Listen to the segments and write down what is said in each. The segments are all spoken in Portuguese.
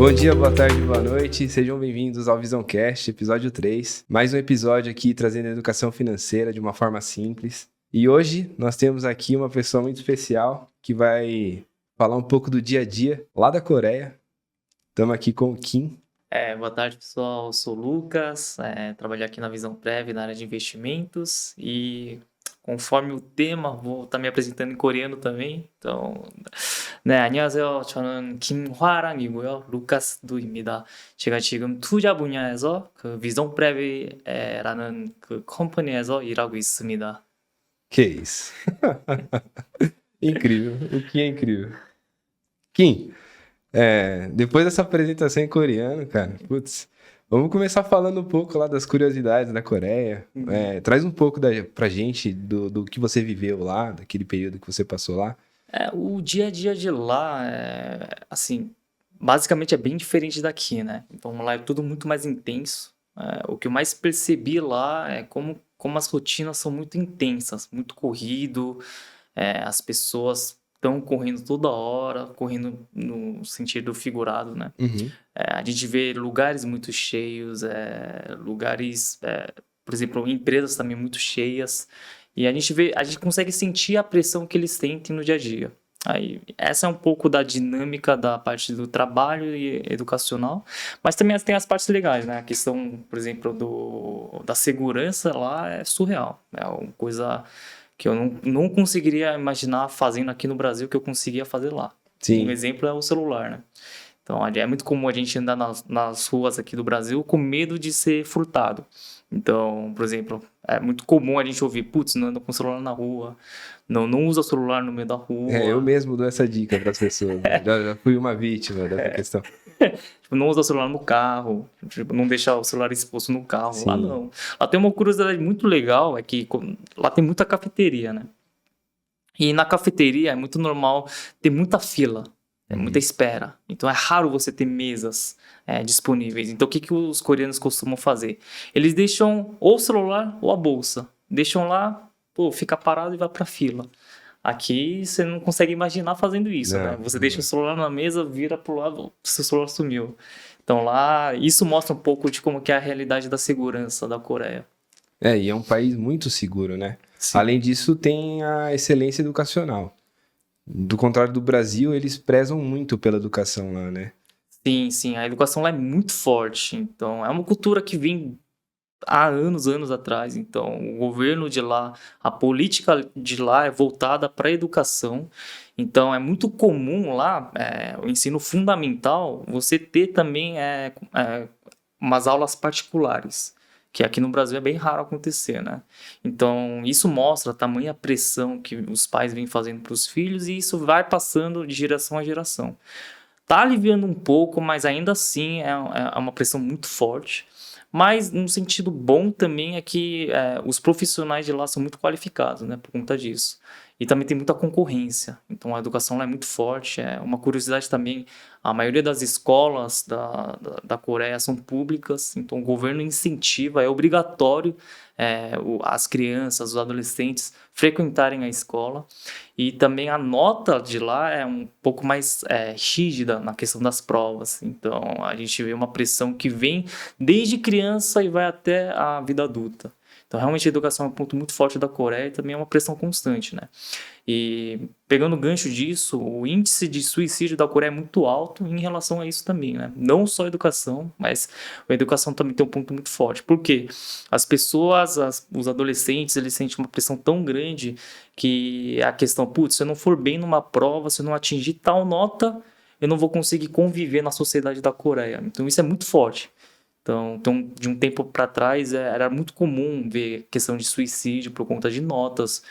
Bom dia, boa tarde, boa noite. Sejam bem-vindos ao Visioncast, episódio 3. Mais um episódio aqui trazendo educação financeira de uma forma simples. E hoje nós temos aqui uma pessoa muito especial que vai falar um pouco do dia a dia lá da Coreia. Estamos aqui com o Kim. Boa tarde, pessoal. Eu sou o Lucas, trabalho aqui na Visão Prev, na área de investimentos e conforme o tema, vou estar me apresentando em coreano também. então, 네, 안녕하세요. 저는 김화랑이고요. 루카스두입니다. 제가 지금 투자 분야에서 그 비전 프레비라는 그 컴퍼니에서 일하고 있습니다. Que isso? Incrível, o Kim é incrível. Kim, depois dessa apresentação em coreano, cara, putz, vamos começar falando um pouco lá das curiosidades da Coreia. Traz um pouco pra gente do que você viveu lá, daquele período que você passou lá. O dia a dia de lá, assim, basicamente é bem diferente daqui, né? Então lá é tudo muito mais intenso. O que eu mais percebi lá é como as rotinas são muito intensas, muito corrido, as pessoas estão correndo toda hora, correndo no sentido figurado, né? Uhum. A gente vê lugares muito cheios, por exemplo, empresas também muito cheias, e a gente consegue sentir a pressão que eles sentem no dia a dia. Aí, essa é um pouco da dinâmica da parte do trabalho e educacional, mas também tem as partes legais, né? A questão, por exemplo, da segurança lá é surreal. É uma coisa que eu não conseguiria imaginar fazendo aqui no Brasil que eu conseguia fazer lá. Sim. Um exemplo é o celular, né? Então, é muito comum a gente andar nas ruas aqui do Brasil com medo de ser furtado. Então, por exemplo, é muito comum a gente ouvir, putz, não anda com o celular na rua, não usa o celular no meio da rua. Eu mesmo dou essa dica para as pessoas. Já fui uma vítima dessa questão. Tipo, não usa o celular no carro, tipo, não deixar o celular exposto no carro. Sim. Lá não. Lá tem uma curiosidade muito legal, é que lá tem muita cafeteria, né? E na cafeteria é muito normal ter muita fila. Muita espera. Então é raro você ter mesas disponíveis. Então o que os coreanos costumam fazer? Eles deixam ou o celular ou a bolsa. Deixam lá, fica parado e vai pra fila. Aqui você não consegue imaginar fazendo isso, Não, né? Você deixa o celular na mesa, vira pro lado, seu celular sumiu. Então lá, isso mostra um pouco de como que é a realidade da segurança da Coreia. E é um país muito seguro, né? Sim. Além disso, tem a excelência educacional. Do contrário do Brasil, eles prezam muito pela educação lá, né? Sim, a educação lá é muito forte. Então, é uma cultura que vem há anos atrás. Então, o governo de lá, a política de lá é voltada para a educação. Então, é muito comum lá, o ensino fundamental, você ter também umas aulas particulares, que aqui no Brasil é bem raro acontecer, né? Então, isso mostra a tamanha pressão que os pais vêm fazendo para os filhos e isso vai passando de geração a geração. Tá aliviando um pouco, mas ainda assim é uma pressão muito forte. Mas, no sentido bom também, é que os profissionais de lá são muito qualificados, né, por conta disso. E também tem muita concorrência. Então, a educação lá é muito forte. Uma curiosidade também, a maioria das escolas da Coreia são públicas. Então, o governo incentiva, é obrigatório as crianças, os adolescentes frequentarem a escola. E também a nota de lá é um pouco mais rígida na questão das provas. Então, a gente vê uma pressão que vem desde criança e vai até a vida adulta. Então, realmente, a educação é um ponto muito forte da Coreia e também é uma pressão constante, né? E pegando o gancho disso, o índice de suicídio da Coreia é muito alto em relação a isso também, né? Não só a educação, mas a educação também tem um ponto muito forte. Por quê? As pessoas, os adolescentes, eles sentem uma pressão tão grande que a questão, putz, se eu não for bem numa prova, se eu não atingir tal nota, eu não vou conseguir conviver na sociedade da Coreia. Então, isso é muito forte. Então, de um tempo para trás, era muito comum ver questão de suicídio por conta de notas.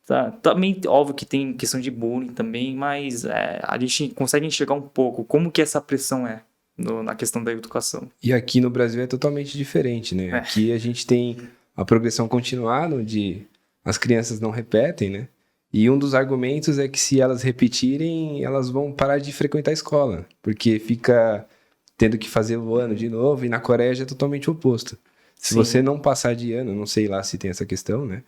Tá? Também, óbvio que tem questão de bullying também, mas a gente consegue enxergar um pouco como que essa pressão é na questão da educação. E aqui no Brasil é totalmente diferente, né? Aqui a gente tem a progressão continuada, onde as crianças não repetem, né? E um dos argumentos é que se elas repetirem, elas vão parar de frequentar a escola, porque fica tendo que fazer o ano de novo, e na Coreia já é totalmente oposto. Se Sim. você não passar de ano, não sei lá se tem essa questão, né?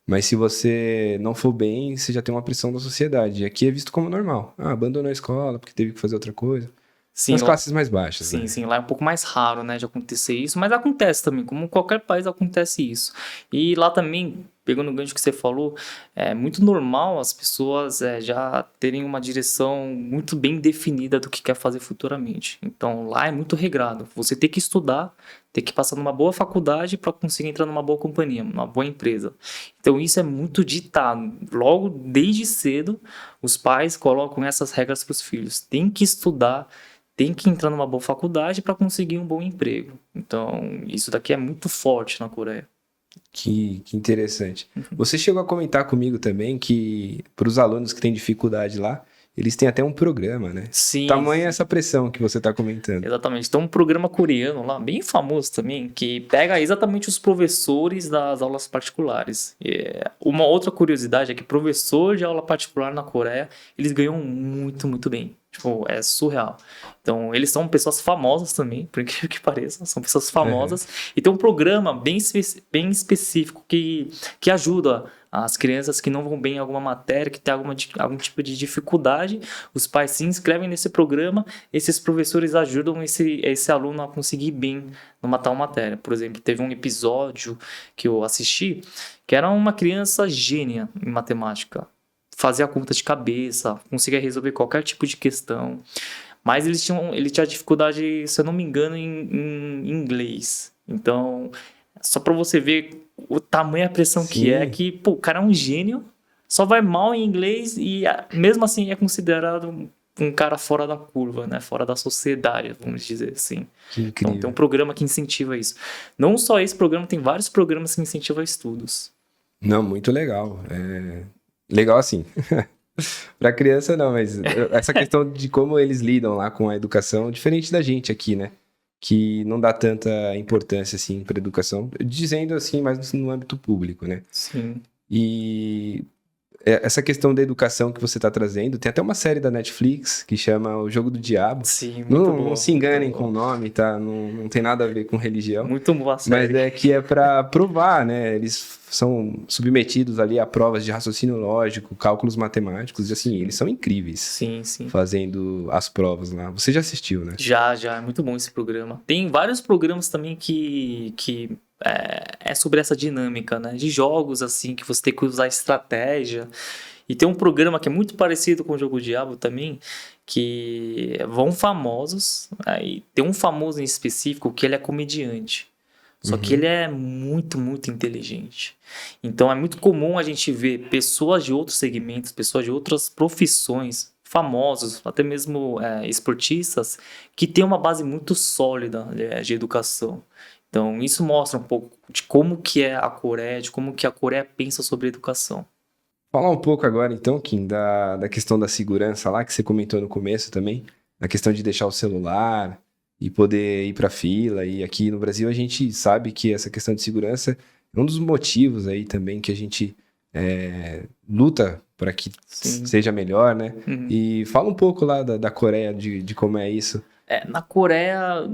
Mas se você não for bem, você já tem uma pressão da sociedade. E aqui é visto como normal. Abandonou a escola porque teve que fazer outra coisa. Sim, nas classes mais baixas, sim, né? sim, lá é um pouco mais raro, né, de acontecer isso, mas acontece também, como em qualquer país acontece isso. E lá também, pegando o gancho que você falou, é muito normal as pessoas já terem uma direção muito bem definida do que quer fazer futuramente. Então lá é muito regrado. Você tem que estudar, tem que passar numa boa faculdade para conseguir entrar numa boa companhia, numa boa empresa. Então isso é muito ditado. Logo, desde cedo, os pais colocam essas regras para os filhos. Tem que estudar, tem que entrar numa boa faculdade para conseguir um bom emprego. Então, isso daqui é muito forte na Coreia. Que interessante. Você chegou a comentar comigo também que para os alunos que têm dificuldade lá, eles têm até um programa, né? Sim, Tamanha essa pressão que você está comentando. exatamente. Tem um programa coreano lá, bem famoso também, que pega exatamente os professores das aulas particulares. Uma outra curiosidade é que professor de aula particular na Coreia, eles ganham muito, muito bem. Tipo, é surreal. Então, eles são pessoas famosas também, por incrível que pareça, são pessoas famosas. E tem um programa bem específico que ajuda as crianças que não vão bem em alguma matéria, que tem algum tipo de dificuldade. Os pais se inscrevem nesse programa, esses professores ajudam esse aluno a conseguir ir bem numa tal matéria. Por exemplo, teve um episódio que eu assisti, que era uma criança gênia em matemática. Fazia conta de cabeça, conseguia resolver qualquer tipo de questão. Mas ele tinha dificuldade, se eu não me engano, em inglês. Então, só para você ver o tamanho da pressão que é, que pô, o cara é um gênio, só vai mal em inglês e mesmo assim é considerado um cara fora da curva, né? Fora da sociedade, vamos dizer assim. Que incrível. Então, tem um programa que incentiva isso. Não só esse programa, tem vários programas que incentivam estudos. Não, muito legal. Legal assim. Para criança não, mas essa questão de como eles lidam lá com a educação, diferente da gente aqui, né? Que não dá tanta importância assim para educação, dizendo assim, mas no âmbito público, né? Sim. E essa questão da educação que você está trazendo, tem até uma série da Netflix que chama O Jogo do Diabo. Sim, muito Não, bom. não se enganem com o nome, tá? Não tem nada a ver com religião. Muito boa a série. Mas que é para provar, né? Eles são submetidos ali a provas de raciocínio lógico, cálculos matemáticos, e assim, eles são incríveis. Sim, sim. Fazendo as provas lá. Você já assistiu, né? Já, é muito bom esse programa. Tem vários programas também que é sobre essa dinâmica, né? De jogos, assim, que você tem que usar estratégia. E tem um programa que é muito parecido com o Jogo do Diabo também, que vão famosos. Aí tem um famoso em específico que ele é comediante. Só que ele é muito, muito inteligente. Então é muito comum a gente ver pessoas de outros segmentos, pessoas de outras profissões, famosos, até mesmo esportistas, que têm uma base muito sólida de educação. Então isso mostra um pouco de como que é a Coreia, de como que a Coreia pensa sobre educação. Falar um pouco agora, então, Kim, da questão da segurança lá, que você comentou no começo também, da questão de deixar o celular e poder ir para fila. E aqui no Brasil a gente sabe que essa questão de segurança é um dos motivos aí também que a gente luta para que seja melhor, né? E fala um pouco lá da Coreia, de como é isso. Na Coreia,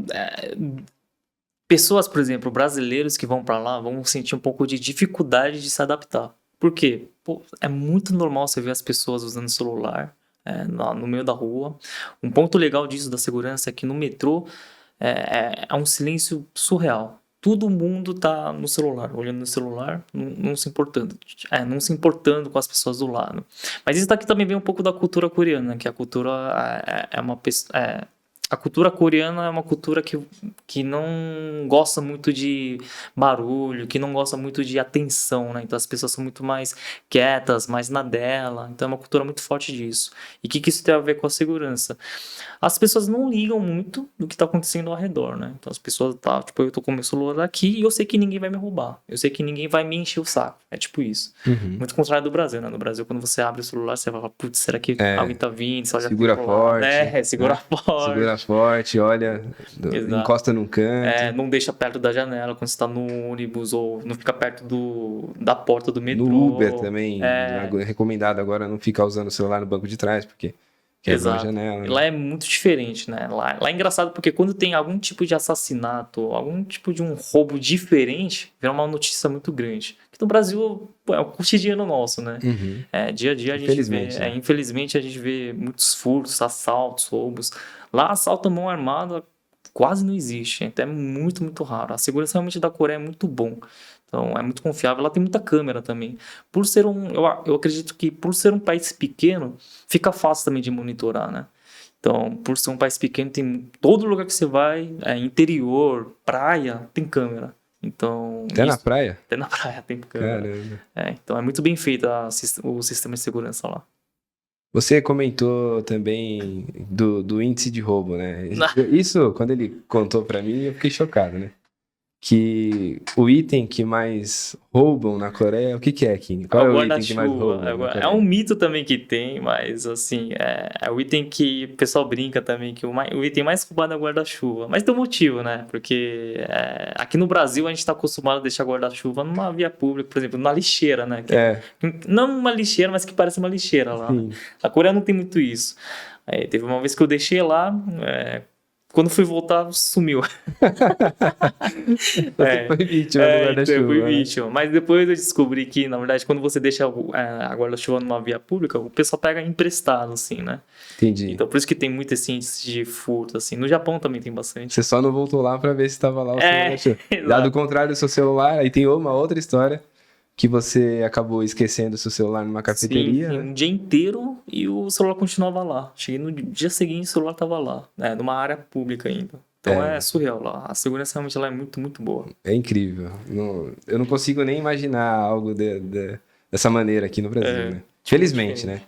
pessoas, por exemplo, brasileiros que vão para lá vão sentir um pouco de dificuldade de se adaptar. Por quê? Pô, é muito normal você ver as pessoas usando celular no meio da rua. Um ponto legal disso da segurança é que no metrô é um silêncio surreal. Todo mundo tá no celular, olhando no celular, não se importando com as pessoas do lado. Mas isso daqui também vem um pouco da cultura coreana, que a cultura a cultura coreana é uma cultura que não gosta muito de barulho, que não gosta muito de atenção, né? Então as pessoas são muito mais quietas, mais na dela. Então é uma cultura muito forte disso. E o que isso tem a ver com a segurança? As pessoas não ligam muito do que está acontecendo ao redor, né? Então as pessoas tipo, eu tô com meu celular aqui e eu sei que ninguém vai me roubar. Eu sei que ninguém vai me encher o saco. É tipo isso. Muito contrário do Brasil, né? No Brasil, quando você abre o celular, você fala, putz, será que alguém tá vindo? Segura forte. Segura forte. Segura forte, olha, encosta num canto. Não deixa perto da janela quando você tá no ônibus, ou não fica perto da porta do metrô. No Uber também, é recomendado agora não ficar usando o celular no banco de trás, porque quebra a janela. Né? Lá é muito diferente, né? Lá é engraçado porque quando tem algum tipo de assassinato, algum tipo de um roubo diferente, vira uma notícia muito grande. Aqui no Brasil é o cotidiano nosso, né? Dia a dia a gente vê. Né? Infelizmente a gente vê muitos furtos, assaltos, roubos. Lá, assalto à mão armada quase não existe. Então é muito, muito raro. A segurança realmente da Coreia é muito bom. Então é muito confiável. Ela tem muita câmera também. Por ser eu acredito que por ser um país pequeno, fica fácil também de monitorar, né? Então, por ser um país pequeno, tem todo lugar que você vai, interior, praia, tem câmera. Então, Até na praia? até na praia tem câmera. Caramba. Então é muito bem feito o sistema de segurança lá. Você comentou também do índice de roubo, né? Isso, quando ele contou pra mim, eu fiquei chocado, né? Que o item que mais roubam na Coreia, o que é, Kim? Qual é o item que mais roubam na É Coreia? um mito também que tem, mas assim, é o item que o pessoal brinca também, que o item mais roubado é o guarda-chuva. Mas tem um motivo, né? Porque aqui no Brasil a gente está acostumado a deixar guarda-chuva numa via pública, por exemplo, numa lixeira, né? Não uma lixeira, mas que parece uma lixeira lá, né? A Coreia não tem muito isso. Aí, teve uma vez que eu deixei lá, quando fui voltar, sumiu. Você foi vítima do guarda-chuva, eu fui né? vítima. Mas depois eu descobri que, na verdade, quando você deixa a guarda-chuva numa via pública, o pessoal pega emprestado, assim, né? Entendi. Então, por isso que tem muito esse índice de furto, assim. No Japão também tem bastante. Você só não voltou lá pra ver se tava lá o seu guarda-chuva. Já do contrário do seu celular, aí tem uma outra história que você acabou esquecendo o seu celular numa cafeteria, Sim, né? um dia inteiro e o celular continuava lá. Cheguei no dia seguinte, o celular tava lá, numa área pública ainda. Então é surreal lá. A segurança realmente lá é muito, muito boa. É incrível. Eu não consigo nem imaginar algo dessa maneira aqui no Brasil, né? Felizmente, né?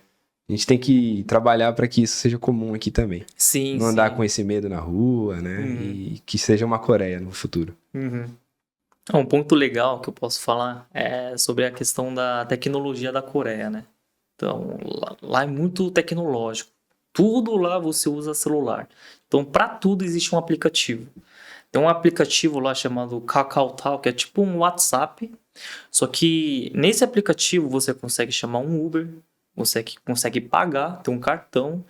A gente tem que trabalhar para que isso seja comum aqui também. Sim, não andar com esse medo na rua, né? E que seja uma Coreia no futuro. Um ponto legal que eu posso falar é sobre a questão da tecnologia da Coreia, né? Então, lá é muito tecnológico. Tudo lá você usa celular. Então, para tudo existe um aplicativo. Tem um aplicativo lá chamado KakaoTalk, que é tipo um WhatsApp. Só que nesse aplicativo você consegue chamar um Uber, você consegue pagar, tem um cartão,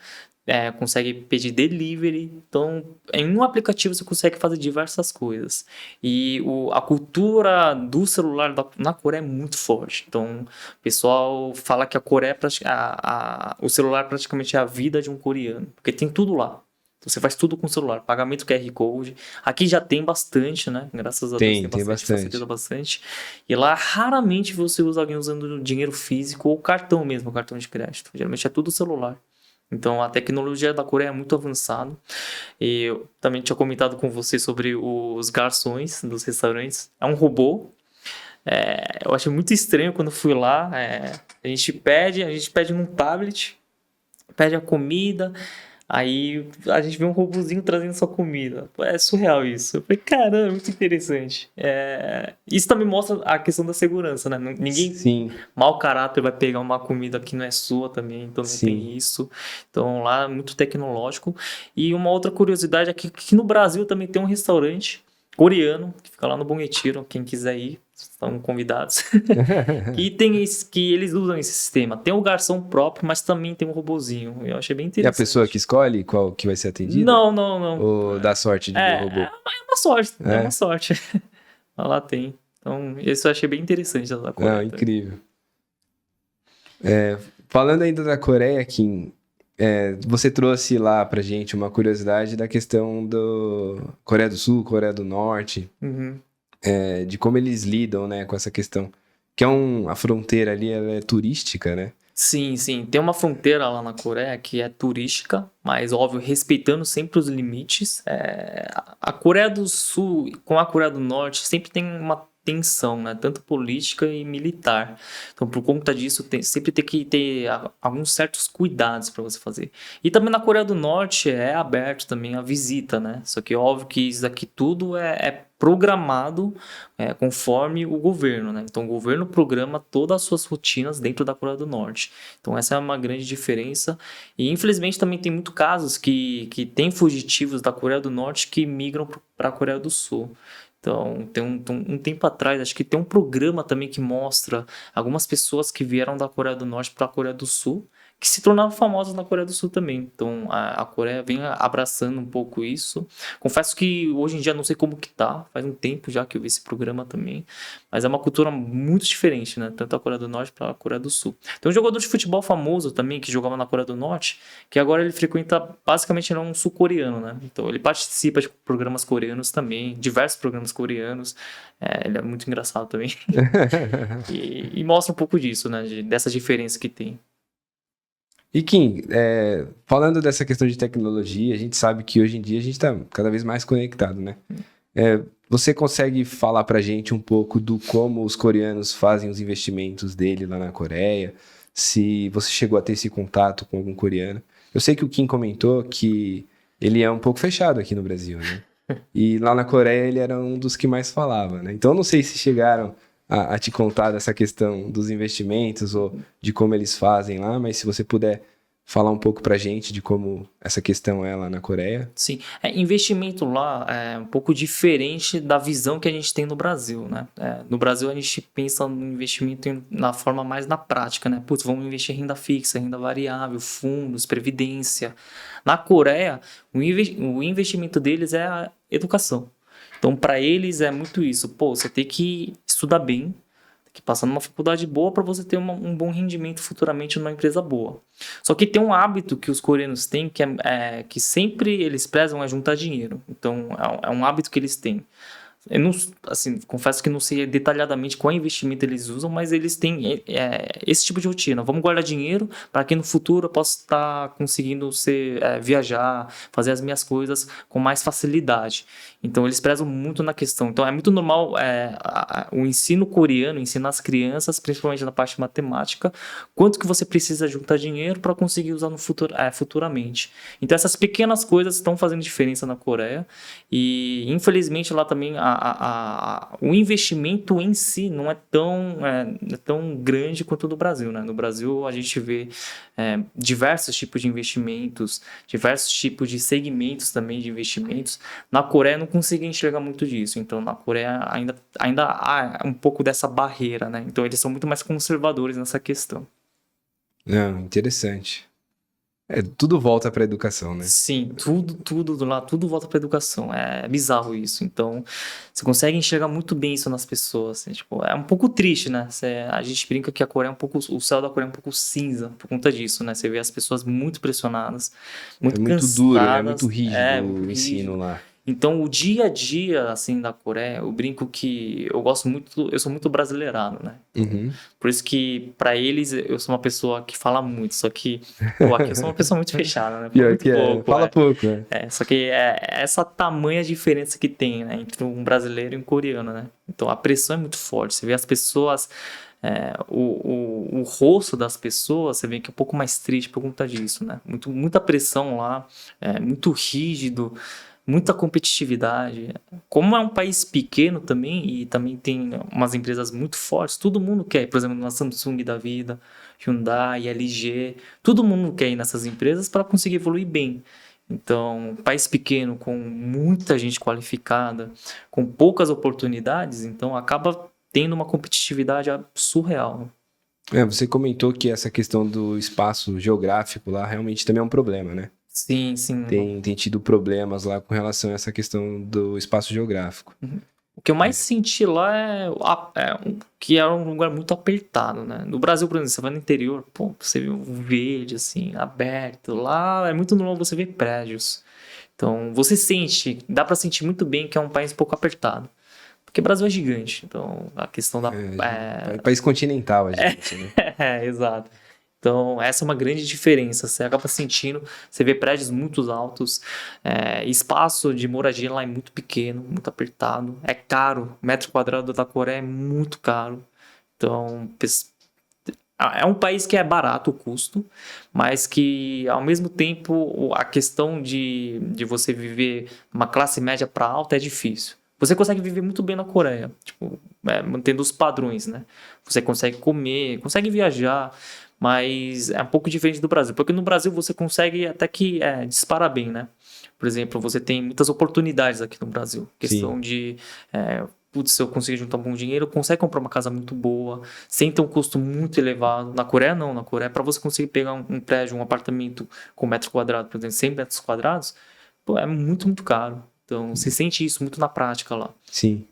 consegue pedir delivery. Então, em um aplicativo você consegue fazer diversas coisas. E a cultura do celular na Coreia é muito forte. Então, o pessoal fala que a Coreia, o celular praticamente é a vida de um coreano, porque tem tudo lá. Então, você faz tudo com o celular, pagamento QR Code. Aqui já tem bastante, né? Graças a Deus tem bastante. Facilita bastante. E lá raramente você usa alguém usando dinheiro físico ou cartão mesmo, cartão de crédito. Geralmente é tudo celular. Então, a tecnologia da Coreia é muito avançada. E eu também tinha comentado com você sobre os garçons dos restaurantes. É um robô. Eu achei muito estranho quando fui lá. A gente pede num tablet, pede a comida, aí a gente vê um robozinho trazendo sua comida. É surreal isso. Eu falei, caramba, é muito interessante. Isso também mostra a questão da segurança, né? Ninguém mau caráter vai pegar uma comida que não é sua também, então não tem isso. Então lá é muito tecnológico. E uma outra curiosidade é que no Brasil também tem um restaurante coreano, que fica lá no Bom Retiro, quem quiser ir, estão convidados. que eles usam esse sistema. Tem o garçom próprio, mas também tem um robozinho. Eu achei bem interessante. E a pessoa que escolhe qual que vai ser atendida? Não. Ou dá sorte de ver o robô? É uma sorte, é uma sorte. Lá tem. Então, isso eu achei bem interessante da Coreia. Não, incrível. Falando ainda da Coreia, Kim, você trouxe lá pra gente uma curiosidade da questão do Coreia do Sul, Coreia do Norte, de como eles lidam, né, com essa questão. Que a fronteira ali, ela é turística, né? Sim. Tem uma fronteira lá na Coreia que é turística, mas, óbvio, respeitando sempre os limites. A Coreia do Sul com a Coreia do Norte sempre tem uma tensão, né? Tanto política e militar. Então, por conta disso, sempre tem que ter alguns certos cuidados para você fazer. E também na Coreia do Norte é aberto também a visita, né? Só que óbvio que isso aqui tudo é programado conforme o governo, né? Então, o governo programa todas as suas rotinas dentro da Coreia do Norte. Então, essa é uma grande diferença. E, infelizmente, também tem muitos casos que tem fugitivos da Coreia do Norte que migram para a Coreia do Sul. Então, tem um tempo atrás, acho que tem um programa também que mostra algumas pessoas que vieram da Coreia do Norte para a Coreia do Sul, que se tornaram famosas na Coreia do Sul também. Então, a Coreia vem abraçando um pouco isso. Confesso que hoje em dia não sei como que tá, faz um tempo já que eu vi esse programa também, mas é uma cultura muito diferente, né? Tanto a Coreia do Norte para a Coreia do Sul. Tem um jogador de futebol famoso também, que jogava na Coreia do Norte, que agora ele frequenta, basicamente ele é um sul-coreano, né? Então, ele participa de programas coreanos também, diversos programas coreanos. Ele é muito engraçado também. e mostra um pouco disso, né? Dessa diferença que tem. E Kim, falando dessa questão de tecnologia, a gente sabe que hoje em dia a gente está cada vez mais conectado, né? Você consegue falar pra gente um pouco do como os coreanos fazem os investimentos dele lá na Coreia? Se você chegou a ter esse contato com algum coreano? Eu sei que o Kim comentou que ele é um pouco fechado aqui no Brasil, né? E lá na Coreia ele era um dos que mais falava, né? Então eu não sei se chegaram a te contar dessa questão dos investimentos ou de como eles fazem lá, mas se você puder falar um pouco pra gente de como essa questão é lá na Coreia. Sim, investimento lá é um pouco diferente da visão que a gente tem no Brasil, né? No Brasil a gente pensa no investimento na forma mais na prática, né? Putz, vamos investir em renda fixa, renda variável, fundos, previdência. Na Coreia, o investimento deles é a educação. Então, para eles é muito isso. Pô, você tem que estudar bem, tem que passar numa faculdade boa para você ter um bom rendimento futuramente numa empresa boa. Só que tem um hábito que os coreanos têm que sempre eles prezam juntar dinheiro. Então, é um hábito que eles têm. Eu não, assim, confesso que não sei detalhadamente qual investimento eles usam, mas eles têm esse tipo de rotina. Vamos guardar dinheiro para que no futuro eu possa estar conseguindo viajar, fazer as minhas coisas com mais facilidade. Então eles prezam muito na questão. Então é muito normal o ensino coreano, ensinar as crianças, principalmente na parte de matemática, quanto que você precisa juntar dinheiro para conseguir usar no futuro, futuramente. Então essas pequenas coisas estão fazendo diferença na Coreia e infelizmente lá também o investimento em si não é tão grande quanto no Brasil, né? No Brasil a gente vê diversos tipos de investimentos, diversos tipos de segmentos também de investimentos. Na Coreia não consigo enxergar muito disso, então na Coreia ainda há um pouco dessa barreira, né? Então eles são muito mais conservadores nessa questão. Não, interessante. Tudo volta para a educação, né? Sim, tudo lá, tudo volta para educação. É bizarro isso. Então, você consegue enxergar muito bem isso nas pessoas. Assim, tipo, é um pouco triste, né? A gente brinca que a Coreia o céu da Coreia é um pouco cinza por conta disso, né? Você vê as pessoas muito pressionadas, muito muito cansadas. duro, né? Muito rígido muito o ensino rígido. lá. Então, o dia a dia, assim, da Coreia, eu brinco que eu sou muito brasileirado, né? Uhum. Por isso que, pra eles, eu sou uma pessoa que fala muito, só que, pô, aqui eu sou uma pessoa muito fechada, né? Pior que fala pouco, né? Só que é essa tamanha diferença que tem, né? Entre um brasileiro e um coreano, né? Então, a pressão é muito forte. Você vê as pessoas... o rosto das pessoas, você vê que é um pouco mais triste por conta disso, né? Muita pressão lá, muito rígido, muita competitividade. Como é um país pequeno também, e também tem umas empresas muito fortes, todo mundo quer, por exemplo, na Samsung da vida, Hyundai, LG, todo mundo quer ir nessas empresas para conseguir evoluir bem. Então, país pequeno, com muita gente qualificada, com poucas oportunidades, então acaba tendo uma competitividade surreal. Você comentou que essa questão do espaço geográfico lá realmente também é um problema, né? Sim. Tem tido problemas lá com relação a essa questão do espaço geográfico. O que eu mais senti lá que era um lugar muito apertado, né? No Brasil, por exemplo, você vai no interior, pô, você vê um verde, assim, aberto. Lá é muito normal você ver prédios. Então, dá pra sentir muito bem que é um país um pouco apertado. Porque o Brasil é gigante, então a questão da... País continental, a gente, né? Exato. Então, essa é uma grande diferença. Você acaba sentindo, você vê prédios muito altos, espaço de moradia lá é muito pequeno, muito apertado, é caro. Metro quadrado da Coreia é muito caro. Então, é um país que é barato o custo, mas que, ao mesmo tempo, a questão de você viver uma classe média para alta é difícil. Você consegue viver muito bem na Coreia, tipo, mantendo os padrões, né? Você consegue comer, consegue viajar, mas é um pouco diferente do Brasil, porque no Brasil você consegue até que disparar bem, né? Por exemplo, você tem muitas oportunidades aqui no Brasil. Questão de putz, se eu conseguir juntar um bom dinheiro, consegue comprar uma casa muito boa, sem ter um custo muito elevado. Na Coreia, não. Na Coreia, para você conseguir pegar um prédio, um apartamento com metro quadrado, por exemplo, 100 metros quadrados, pô, é muito, muito caro. Então, você sente isso muito na prática lá. Sim.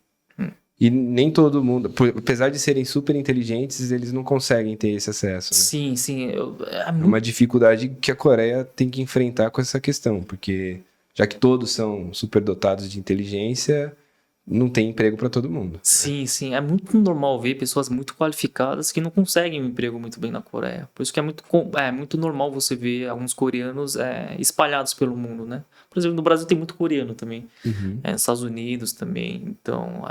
E nem todo mundo, apesar de serem super inteligentes, eles não conseguem ter esse acesso, né? Sim, sim. É uma dificuldade que a Coreia tem que enfrentar com essa questão, porque já que todos são superdotados de inteligência, não tem emprego para todo mundo. Sim, sim. É muito normal ver pessoas muito qualificadas que não conseguem um emprego muito bem na Coreia. Por isso que é muito normal você ver alguns coreanos espalhados pelo mundo, né? Por exemplo, no Brasil tem muito coreano também. Nos Estados Unidos também. Então,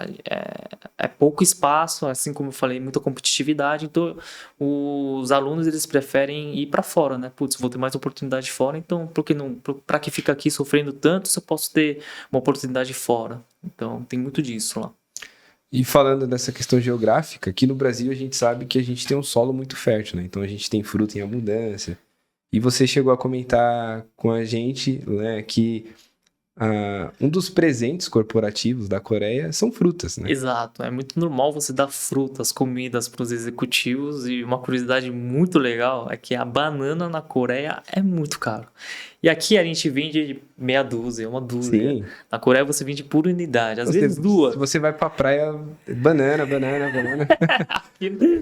é pouco espaço, assim como eu falei, muita competitividade. Então, os alunos, eles preferem ir para fora, né? Putz, vou ter mais oportunidade fora, então por que não? Para que ficar aqui sofrendo tanto se eu posso ter uma oportunidade fora? Então, tem muito disso lá. E falando dessa questão geográfica, aqui no Brasil a gente sabe que a gente tem um solo muito fértil, né? Então a gente tem fruta em abundância. E você chegou a comentar com a gente, né, que um dos presentes corporativos da Coreia são frutas, né? Exato, é muito normal você dar frutas, comidas para os executivos, e uma curiosidade muito legal é que a banana na Coreia é muito caro. E aqui a gente vende meia dúzia, uma dúzia. Sim. Na Coreia você vende por unidade, às vezes duas. Se você vai pra praia, banana.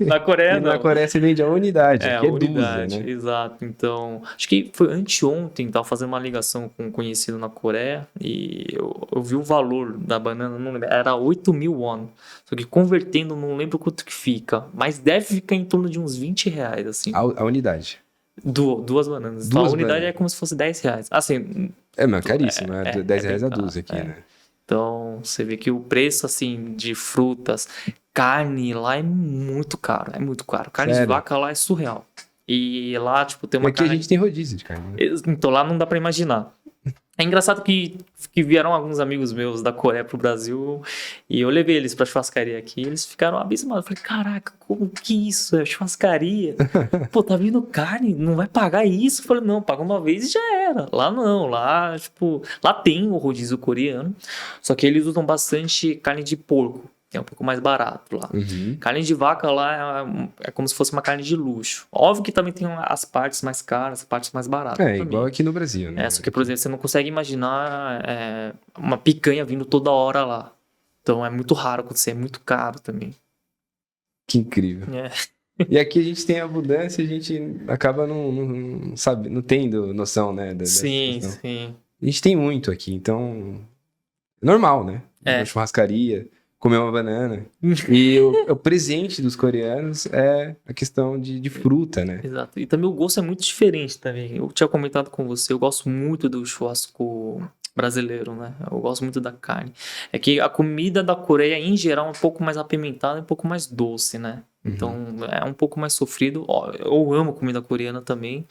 Na Coreia E não. na Coreia você vende a unidade, aqui a é unidade, dúzia, né? exato. Então, acho que foi anteontem, tava fazendo uma ligação com um conhecido na Coreia e eu vi o valor da banana, não lembro, era 8.000 won. Só que convertendo, não lembro quanto que fica, mas deve ficar em torno de uns 20 reais, assim. A unidade. Duas bananas. Então, a unidade é como se fosse 10 reais. Assim, mas caríssimo, né? 10 reais a bem dúzia aqui, caro, né? Então, você vê que o preço, assim, de frutas, carne lá é muito caro. É muito caro. Carne de vaca lá é surreal. E lá, tipo, tem uma aqui a gente tem rodízio de carne, né? Então, lá não dá pra imaginar. É engraçado que vieram alguns amigos meus da Coreia pro Brasil e eu levei eles pra churrascaria aqui e eles ficaram abismados. Eu falei, caraca, como que isso? É churrascaria? Pô, tá vindo carne? Não vai pagar isso? Eu falei, não, paga uma vez e já era. Lá não, lá, tipo, lá tem o rodízio coreano, só que eles usam bastante carne de porco. É um pouco mais barato lá. Carne de vaca lá é como se fosse uma carne de luxo. Óbvio que também tem as partes mais caras, as partes mais baratas. É, igual aqui no Brasil, né? Só que, por exemplo, você não consegue imaginar uma picanha vindo toda hora lá. Então é muito raro acontecer, é muito caro também. Que incrível. E aqui a gente tem abundância e a gente acaba não tendo noção, né? Sim, sim. A gente tem muito aqui, então é normal, né? Uma churrascaria, comer uma banana. E o presente dos coreanos é a questão de fruta, né? Exato. E também o gosto é muito diferente também. Eu tinha comentado com você, eu gosto muito do churrasco brasileiro, né? Eu gosto muito da carne. É que a comida da Coreia, em geral, é um pouco mais apimentada e um pouco mais doce, né? Então, é um pouco mais sofrido. Eu amo comida coreana também,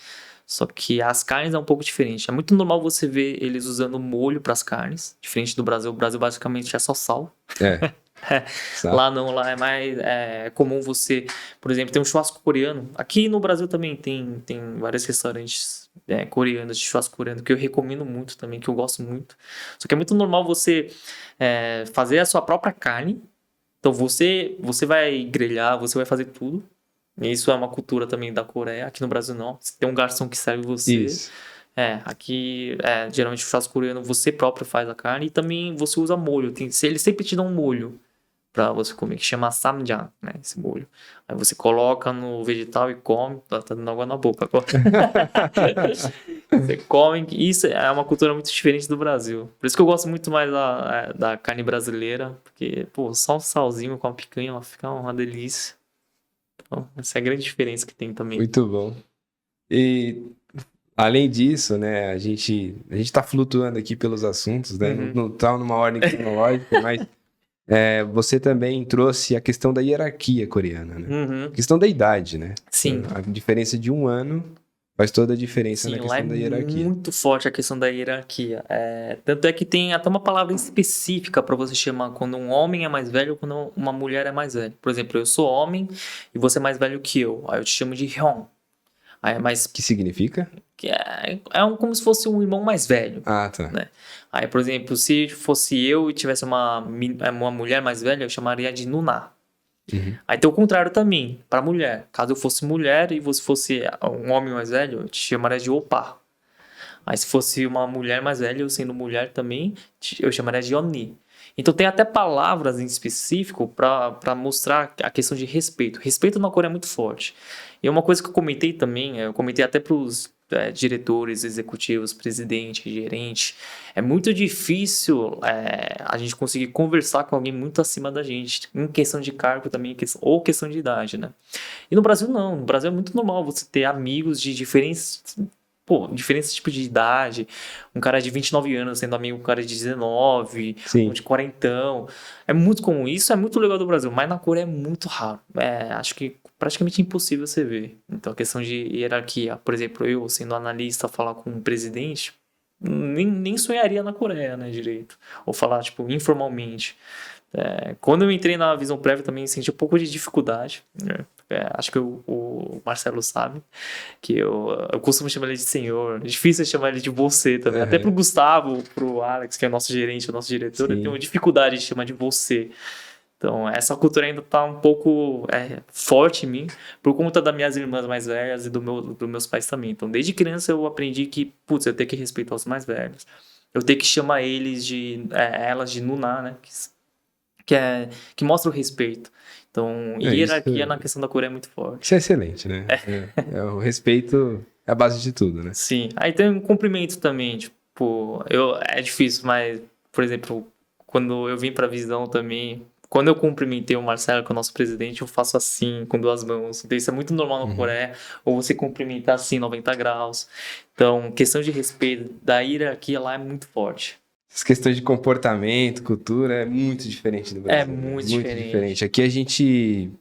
só que as carnes é um pouco diferente. É muito normal você ver eles usando molho para as carnes, diferente do Brasil. O Brasil basicamente é só sal. Lá não, lá é mais comum você, por exemplo, tem um churrasco coreano. Aqui no Brasil também tem vários restaurantes coreanos, de churrasco coreano, que eu recomendo muito também, que eu gosto muito. Só que é muito normal você fazer a sua própria carne. Então você vai grelhar, você vai fazer tudo. E isso é uma cultura também da Coreia. Aqui no Brasil não. Você tem um garçom que serve você. Isso. Aqui, geralmente o churrasco coreano você próprio faz a carne e também você usa molho. Eles sempre te dão um molho pra você comer, que chama samjang, né? Esse molho. Aí você coloca no vegetal e come. Tá dando água na boca agora. Você come. Isso é uma cultura muito diferente do Brasil. Por isso que eu gosto muito mais da carne brasileira. Porque, pô, só um salzinho com a picanha, ela fica uma delícia. Então, essa é a grande diferença que tem também. Muito bom. E além disso, né, a gente tá flutuando aqui pelos assuntos, né? Não tá numa ordem cronológica, mas você também trouxe a questão da hierarquia coreana, né? A questão da idade, né? Sim. A diferença de um ano faz toda a diferença na questão da hierarquia. É muito forte a questão da hierarquia. Tanto é que tem até uma palavra específica para você chamar quando um homem é mais velho ou quando uma mulher é mais velha. Por exemplo, eu sou homem e você é mais velho que eu. Aí eu te chamo de Hyun. Aí é mais... Que significa? Que como se fosse um irmão mais velho. Ah, tá. Né? Aí, por exemplo, se fosse eu e tivesse uma mulher mais velha, eu chamaria de Nuná. Uhum. Aí tem o contrário também, para mulher. Caso eu fosse mulher e você fosse um homem mais velho, eu te chamaria de Opá. Aí se fosse uma mulher mais velha, eu sendo mulher também, eu chamaria de Oni. Então tem até palavras em específico para mostrar a questão de respeito. Respeito na Coreia é muito forte. E uma coisa que eu comentei também, eu comentei até para os diretores, executivos, presidente, gerente, é muito difícil a gente conseguir conversar com alguém muito acima da gente, em questão de cargo também, ou questão de idade, né? E no Brasil não, no Brasil é muito normal você ter amigos de diferentes tipos de idade, um cara de 29 anos sendo amigo com um cara de 19, Sim. um de 40. É muito comum, isso é muito legal do Brasil, mas na Coreia é muito raro. Acho que praticamente impossível você ver. Então a questão de hierarquia, por exemplo, eu sendo analista, falar com um presidente, nem sonharia na Coreia, né, direito. Ou falar, tipo, informalmente. Quando eu entrei na visão prévia também senti um pouco de dificuldade, né? Acho que o Marcelo sabe que eu costumo chamar ele de senhor. É difícil chamar ele de você também. Até pro Gustavo, pro Alex, que é o nosso gerente, o nosso diretor, eu tenho dificuldade de chamar de você. Então, essa cultura ainda tá um pouco forte em mim, por conta das minhas irmãs mais velhas e dos meus pais também. Então, desde criança eu aprendi que, putz, eu tenho que respeitar os mais velhos. Eu tenho que chamar elas de Nuná, né? Que mostra o respeito. Então, hierarquia na questão da Coreia é muito forte. Isso é excelente, né? O respeito é a base de tudo, né? Sim. Aí tem um cumprimento também, tipo, é difícil, mas, por exemplo, quando eu vim pra visão também, quando eu cumprimentei o Marcelo, que é o nosso presidente, eu faço assim, com 2 mãos. Então, isso é muito normal na Coreia, ou você cumprimentar assim, 90 graus. Então, questão de respeito, da hierarquia lá é muito forte. Essas questões de comportamento, cultura, é muito diferente do Brasil. É muito diferente. Aqui a gente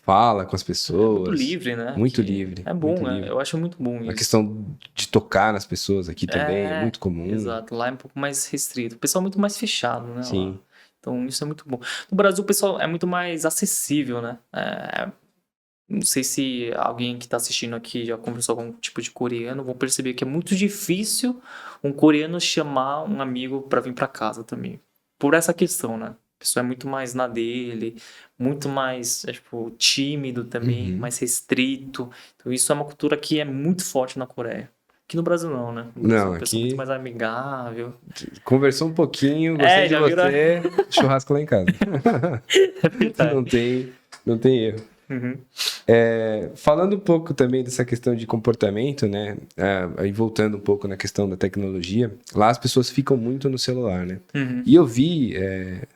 fala com as pessoas. É muito livre, né? Muito livre. É bom, muito né? livre. Eu acho muito bom isso. A questão de tocar nas pessoas aqui também é muito comum. Exato, lá é um pouco mais restrito. O pessoal é muito mais fechado, né? Sim. Lá. Então isso é muito bom. No Brasil o pessoal é muito mais acessível, né? Não sei se alguém que está assistindo aqui já conversou com algum tipo de coreano, vão perceber que é muito difícil um coreano chamar um amigo para vir para casa também. Por essa questão, né? A pessoa é muito mais na dele, muito mais tipo, tímido também, mais restrito. Então isso é uma cultura que é muito forte na Coreia. Aqui no Brasil não, né? No Brasil, Não, a pessoa aqui... é muito mais amigável. Conversou um pouquinho, gostei de você, churrasco lá em casa. É verdade. Não tem erro. Uhum. Falando um pouco também dessa questão de comportamento, né? Aí voltando um pouco na questão da tecnologia, lá as pessoas ficam muito no celular, né? Uhum. E eu vi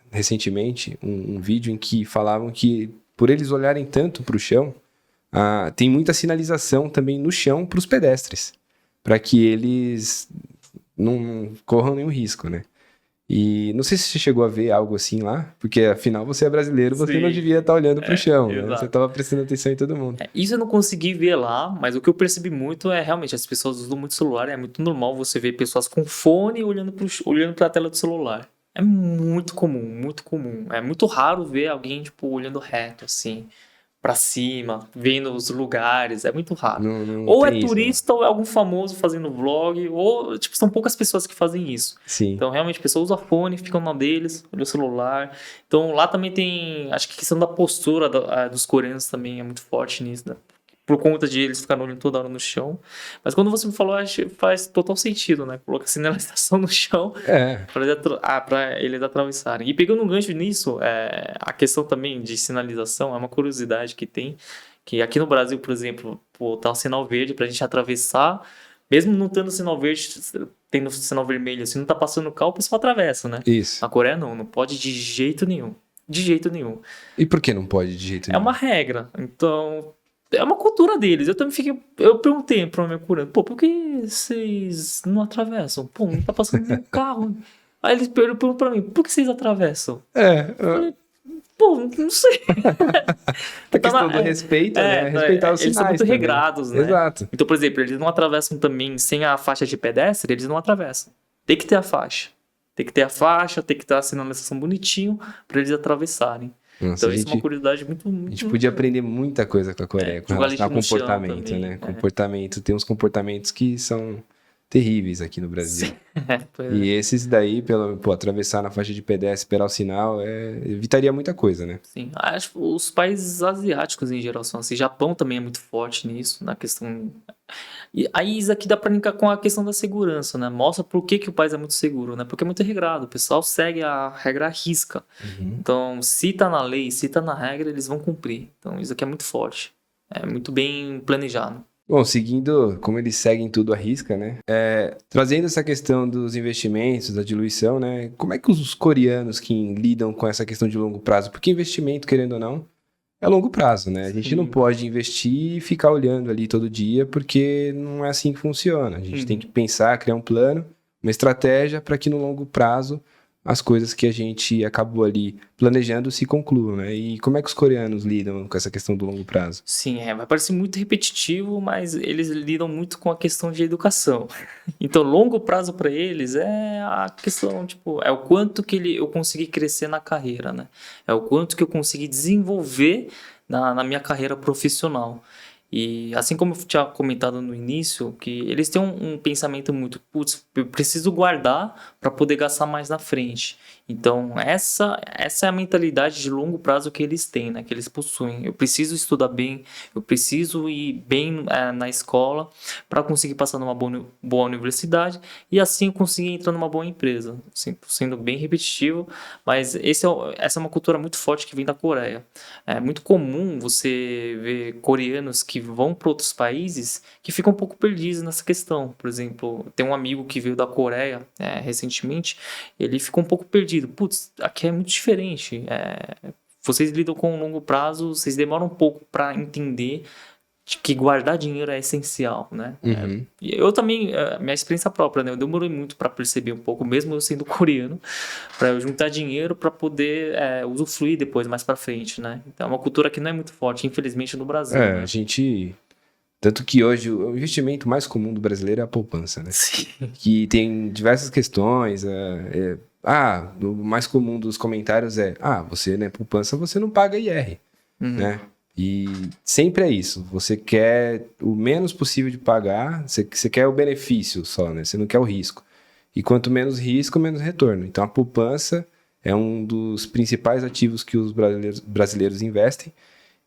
recentemente um vídeo em que falavam que por eles olharem tanto para o chão, tem muita sinalização também no chão para os pedestres, para que eles não corram nenhum risco, né? E não sei se você chegou a ver algo assim lá, porque afinal você é brasileiro, você não devia estar olhando para o chão, né? Você estava prestando atenção em todo mundo. Isso eu não consegui ver lá, mas o que eu percebi muito é realmente as pessoas usam muito celular, é muito normal você ver pessoas com fone olhando para a tela do celular. É muito comum, muito comum. É muito raro ver alguém tipo olhando reto assim, pra cima, vendo os lugares, é muito raro. Não ou é tem isso, turista, ou é algum famoso fazendo vlog, ou tipo, são poucas pessoas que fazem isso. Sim. Então, realmente, pessoas usam fone, ficam na deles, olham o celular. Então, lá também tem, acho que a questão da postura dos coreanos também é muito forte nisso, né? Por conta de eles ficarem olhando toda hora no chão. Mas quando você me falou, acho que faz total sentido, né? Colocar a sinalização no chão para eles atravessarem. E pegando um gancho nisso, a questão também de sinalização é uma curiosidade que tem. Que aqui no Brasil, por exemplo, tá um sinal verde pra gente atravessar. Mesmo não tendo sinal verde, tendo sinal vermelho, se não tá passando o carro, o pessoal atravessa, né? Isso. Na Coreia não pode de jeito nenhum. De jeito nenhum. E por que não pode de jeito nenhum? É uma regra. Então... é uma cultura deles. Eu também eu perguntei pra minha curando, por que vocês não atravessam? Não tá passando nenhum carro. Aí eles perguntam pra mim, por que vocês atravessam? Não sei. A questão do respeito, né? Respeitar os sinais. Eles são muito também. regrados, né? Exato. Então, por exemplo, eles não atravessam também sem a faixa de pedestre, eles não atravessam. Tem que ter a faixa. Tem que ter a sinalização bonitinho pra eles atravessarem. Nossa, Então, isso é uma curiosidade muito, a gente podia aprender muita coisa com a Coreia, com jogar relação ao lixo no chão comportamento, também, né? Comportamento, tem uns comportamentos que são terríveis aqui no Brasil. Sim, pois E é. esses daí, atravessar na faixa de pedestre, esperar o sinal, evitaria muita coisa, né? Sim, acho que os países asiáticos em geral são assim. Japão também é muito forte nisso, na questão. E aí isso aqui dá pra linkar com a questão da segurança, né? Mostra por que o país é muito seguro, né? Porque é muito regrado, o pessoal segue a regra à risca. Uhum. Então, se tá na lei, se tá na regra, eles vão cumprir. Então, isso aqui é muito forte. É muito bem planejado. Bom, seguindo como eles seguem tudo à risca, né? Trazendo essa questão dos investimentos, da diluição, né? Como é que os coreanos que lidam com essa questão de longo prazo? Porque investimento, querendo ou não, é longo prazo, né? A gente não Sim. pode investir e ficar olhando ali todo dia, porque não é assim que funciona. A gente tem que pensar, criar um plano, uma estratégia para que no longo prazo as coisas que a gente acabou ali planejando se concluam, né? E como é que os coreanos lidam com essa questão do longo prazo? Sim, vai parecer muito repetitivo, mas eles lidam muito com a questão de educação. Então, longo prazo para eles é a questão, tipo, é o quanto que eu consegui crescer na carreira, né? É o quanto que eu consegui desenvolver na minha carreira profissional. E assim como eu tinha comentado no início, que eles têm um pensamento muito, putz, eu preciso guardar para poder gastar mais na frente. Então, essa é a mentalidade de longo prazo que eles têm, né? Que eles possuem. Eu preciso estudar bem, eu preciso ir bem na escola para conseguir passar numa boa universidade e assim eu conseguir entrar numa boa empresa. Sendo bem repetitivo, mas essa é uma cultura muito forte que vem da Coreia. É muito comum você ver coreanos que vão para outros países que ficam um pouco perdidos nessa questão. Por exemplo, tem um amigo que veio da Coreia recentemente, ele ficou um pouco perdido. Putz, aqui é muito diferente. Vocês lidam com um longo prazo, vocês demoram um pouco para entender de que guardar dinheiro é essencial, né? Uhum. E eu também, minha experiência própria, né? Eu demorei muito para perceber um pouco, mesmo eu sendo coreano, para eu juntar dinheiro para poder usufruir depois, mais para frente, né? Então é uma cultura que não é muito forte, infelizmente, no Brasil, A né? gente. Tanto que hoje o investimento mais comum do brasileiro é a poupança, né? Sim. Que tem diversas questões. O mais comum dos comentários você, né, poupança, você não paga IR, né? E sempre é isso. Você quer o menos possível de pagar, você quer o benefício só, né? Você não quer o risco. E quanto menos risco, menos retorno. Então a poupança é um dos principais ativos que os brasileiros investem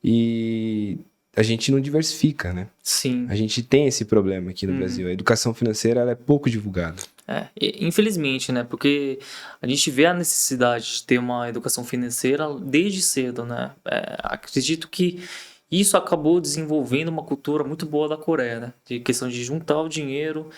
e a gente não diversifica, né? Sim. A gente tem esse problema aqui no Brasil. A educação financeira ela é pouco divulgada. Infelizmente, né? Porque a gente vê a necessidade de ter uma educação financeira desde cedo, né? Acredito que isso acabou desenvolvendo uma cultura muito boa da Coreia, né? De questão de juntar o dinheiro,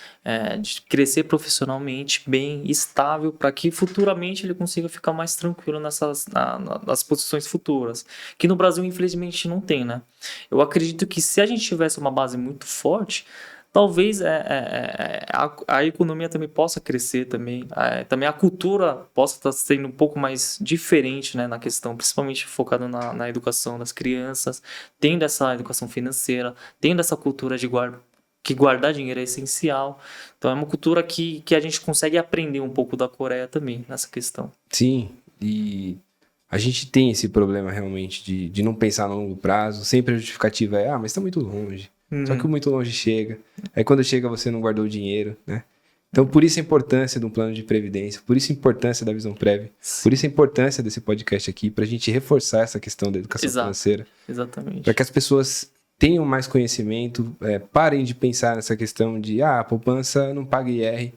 de crescer profissionalmente bem, estável, para que futuramente ele consiga ficar mais tranquilo nas posições futuras. Que no Brasil, infelizmente, não tem, né? Eu acredito que se a gente tivesse uma base muito forte, talvez a economia também possa crescer também. Também a cultura possa estar sendo um pouco mais diferente, né, na questão, principalmente focada na educação das crianças, tendo essa educação financeira, tendo essa cultura que guardar dinheiro é essencial. Então é uma cultura que a gente consegue aprender um pouco da Coreia também nessa questão. Sim, e a gente tem esse problema realmente de não pensar no longo prazo. Sempre a justificativa mas está muito longe. Só que o muito longe chega. Aí quando chega você não guardou o dinheiro, né? Então por isso a importância de um plano de previdência, por isso a importância da visão prévia, por isso a importância desse podcast aqui, para a gente reforçar essa questão da educação financeira. Exatamente. Para que as pessoas tenham mais conhecimento, parem de pensar nessa questão de a poupança não paga IR,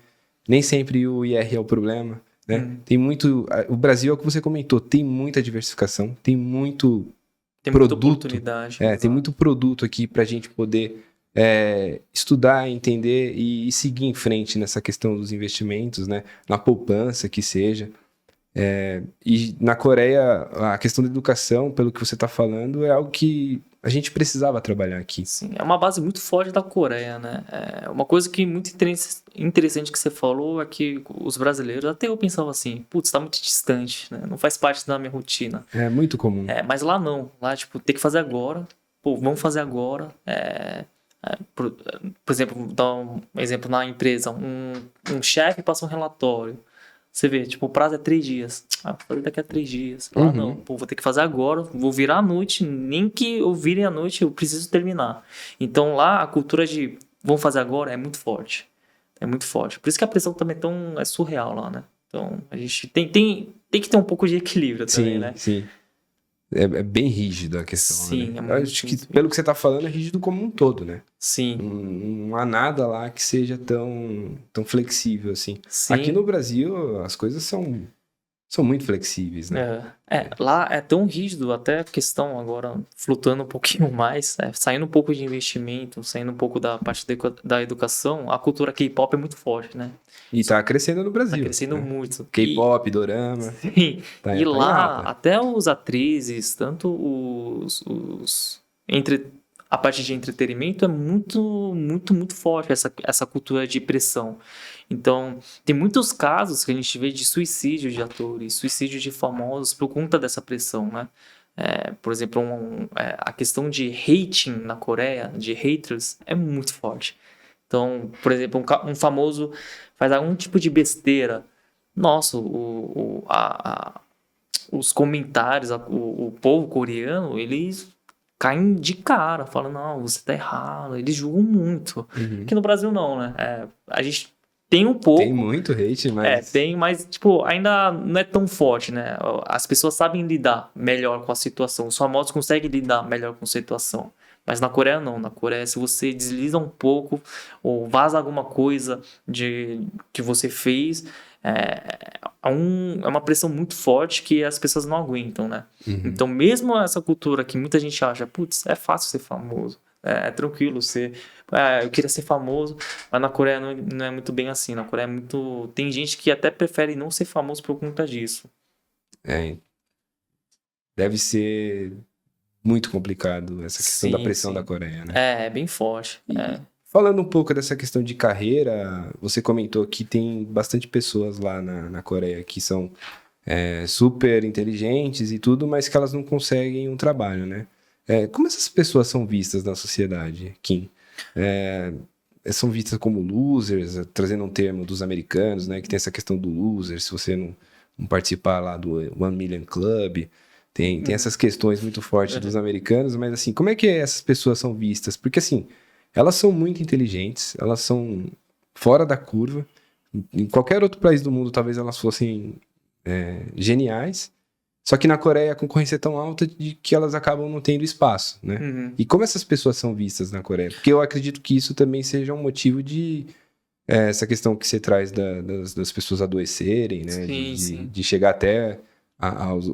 nem sempre o IR é o problema, né? Tem muito, o Brasil é o que você comentou, tem muita diversificação, tem muito muita oportunidade. tem muito produto aqui para a gente poder estudar, entender e seguir em frente nessa questão dos investimentos, né? Na poupança que seja. E na Coreia, a questão da educação, pelo que você está falando, é algo que a gente precisava trabalhar aqui. Sim, é uma base muito forte da Coreia, né? Uma coisa que muito interessante que você falou é que os brasileiros, até eu pensava assim, putz, tá muito distante, né? Não faz parte da minha rotina. É muito comum. Mas lá não. Lá, tipo, tem que fazer agora. Pô, vamos fazer agora. Por exemplo, vou dar um exemplo na empresa. Um chefe passa um relatório. Você vê, tipo, o prazo é 3 dias. Ah, vou fazer daqui a 3 dias. Lá não, pô, vou ter que fazer agora, vou virar à noite, nem que eu vire à noite, eu preciso terminar. Então lá a cultura de vamos fazer agora é muito forte. É muito forte. Por isso que a pressão também é surreal lá, né? Então a gente tem que ter um pouco de equilíbrio também, Sim, né? sim. É bem rígido a questão, Sim, né? é Eu muito, acho que, muito pelo que você tá falando, é rígido como um todo, né? Sim, Não há nada lá que seja tão flexível assim. Aqui no sim. Brasil, as coisas são muito flexíveis, né? Lá é tão rígido, até a questão agora flutuando um pouquinho mais, saindo um pouco de investimento, saindo um pouco da parte da educação, a cultura K-pop é muito forte, né? E tá crescendo no Tá Brasil, crescendo né? muito. K-pop, dorama, Sim, e tá em lá, alta. até os atrizes, tanto entre a parte de entretenimento é muito, muito, muito forte essa cultura de pressão. Então, tem muitos casos que a gente vê de suicídio de atores, suicídio de famosos por conta dessa pressão, né? Por exemplo, a questão de hating na Coreia, de haters, é muito forte. Então, por exemplo, um famoso faz algum tipo de besteira. Nossa, os comentários, o povo coreano, eles caem de cara, falam, não, você tá errado. Eles julgam muito. Uhum. Aqui no Brasil não, né? A gente tem um Tem pouco, muito hate, mas tem, mas, tipo, ainda não é tão forte, né? As pessoas sabem lidar melhor com a situação. Os famosos conseguem lidar melhor com a situação. Mas na Coreia não. Na Coreia, se você desliza um pouco ou vaza alguma coisa que você fez, é uma pressão muito forte que as pessoas não aguentam, né? Uhum. Então, mesmo essa cultura que muita gente acha, putz, é fácil ser famoso. É tranquilo ser. Eu queria ser famoso, mas na Coreia não é muito bem assim. Na Coreia é muito. Tem gente que até prefere não ser famoso por conta disso. É, deve ser muito complicado essa questão da Sim, pressão da sim. Coreia, né? É bem forte. E falando um pouco dessa questão de carreira, você comentou que tem bastante pessoas lá na Coreia que são super inteligentes e tudo, mas que elas não conseguem um trabalho, né? Como essas pessoas são vistas na sociedade, Kim? São vistas como losers, trazendo um termo dos americanos, né? Que tem essa questão do loser, se você não participar lá do One Million Club. Tem essas questões muito fortes dos americanos, mas assim, como é que essas pessoas são vistas? Porque assim, elas são muito inteligentes, elas são fora da curva. Em qualquer outro país do mundo, talvez elas fossem geniais. Só que na Coreia a concorrência é tão alta de que elas acabam não tendo espaço, né? Uhum. E como essas pessoas são vistas na Coreia? Porque eu acredito que isso também seja um motivo de essa questão que você traz das pessoas adoecerem, né? Sim, sim. De chegar até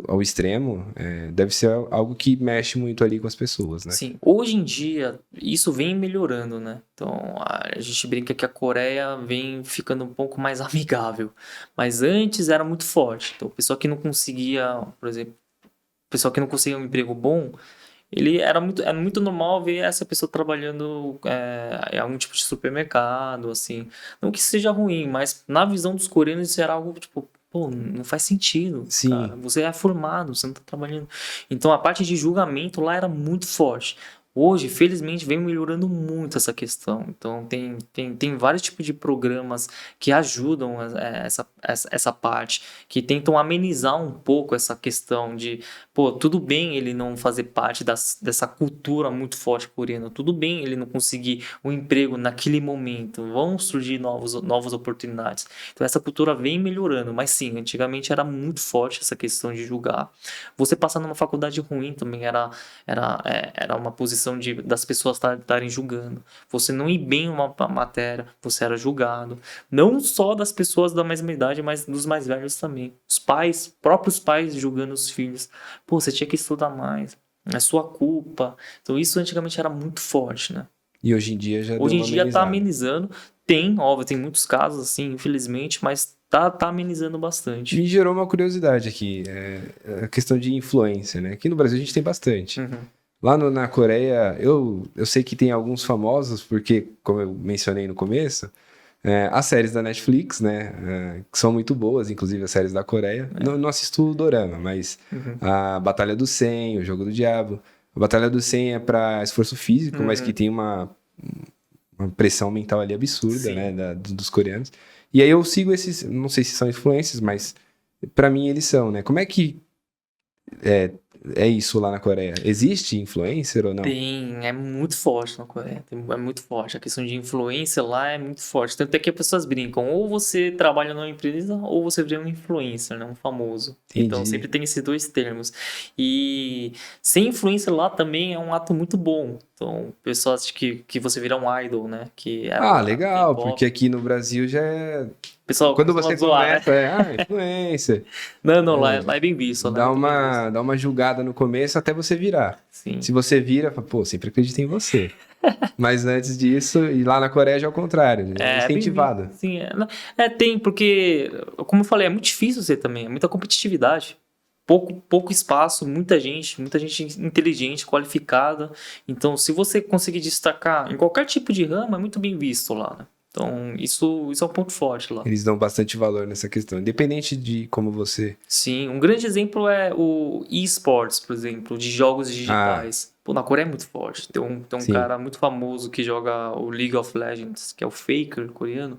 ao extremo, deve ser algo que mexe muito ali com as pessoas, né? Sim, hoje em dia isso vem melhorando, né? Então a gente brinca que a Coreia vem ficando um pouco mais amigável, mas antes era muito forte. Então, o pessoal que não conseguia, por exemplo, o pessoal que não conseguia um emprego bom, ele era muito normal ver essa pessoa trabalhando em algum tipo de supermercado, assim. Não que seja ruim, mas na visão dos coreanos isso era algo tipo, pô, não faz sentido, cara. Sim, Você é formado, você não tá trabalhando. Então a parte de julgamento lá era muito forte. Hoje, felizmente, vem melhorando muito essa questão. Então, tem vários tipos de programas que ajudam essa parte, que tentam amenizar um pouco essa questão de pô, tudo bem ele não fazer parte dessa cultura muito forte coreana, tudo bem ele não conseguir um emprego naquele momento, vão surgir novas oportunidades. Então essa cultura vem melhorando, mas sim, antigamente era muito forte essa questão de julgar. Você passar numa faculdade ruim também era uma posição das pessoas estarem julgando. Você não ir bem em uma matéria, você era julgado. Não só das pessoas da mesma idade, mas dos mais velhos também. Os pais, próprios pais julgando os filhos. Pô, você tinha que estudar mais. É sua culpa. Então isso antigamente era muito forte, né? e hoje em dia já deu Hoje em uma dia tá amenizada. amenizando. Óbvio, tem muitos casos assim, infelizmente, mas tá amenizando bastante. Me gerou uma curiosidade aqui, a questão de influência, né? Aqui no Brasil a gente tem bastante. Uhum. Lá na Coreia, eu sei que tem alguns famosos, porque, como eu mencionei no começo, as séries da Netflix, né? Que são muito boas, inclusive as séries da Coreia. Não assisto o Dorama, mas Uhum. a Batalha do 100, o Jogo do Diabo. A Batalha do 100 é para esforço físico, mas que Uhum. tem uma pressão mental ali absurda, né? Sim. Dos coreanos. E aí eu sigo esses, não sei se são influencers, mas pra mim eles são, né? Como é que é isso lá na Coreia? Existe influencer ou não? É muito forte na Coreia, é muito forte. A questão de influência lá é muito forte. Tanto é que as pessoas brincam, ou você trabalha numa empresa, ou você vira um influencer, né? Um famoso. Então Entendi. sempre tem esses dois termos. E ser influencer lá também é um ato muito bom. Então, o pessoal acha que você vira um idol, né? Que é Ah, o legal, K-pop. porque aqui no Brasil já é. Pessoal Quando costuma você zoar, né? começa, influencer. Não, lá é bem visto, lá é muito bem visto. Dá uma julgada no começo até você virar. Sim. Se você vira, fala, pô, sempre acreditei em você. Mas antes disso, e lá na Coreia já é o contrário, é É bem visto. incentivado. Sim, tem, porque, como eu falei, é muito difícil ser também, é muita competitividade. Pouco espaço, muita gente inteligente, qualificada. Então, se você conseguir destacar em qualquer tipo de ramo, é muito bem visto lá, né? Então, isso é um ponto forte lá. Eles dão bastante valor nessa questão, independente de como você. Sim, um grande exemplo é o esports, por exemplo, de jogos digitais. Pô, na Coreia é muito forte. Tem um Sim. cara muito famoso que joga o League of Legends, que é o Faker coreano.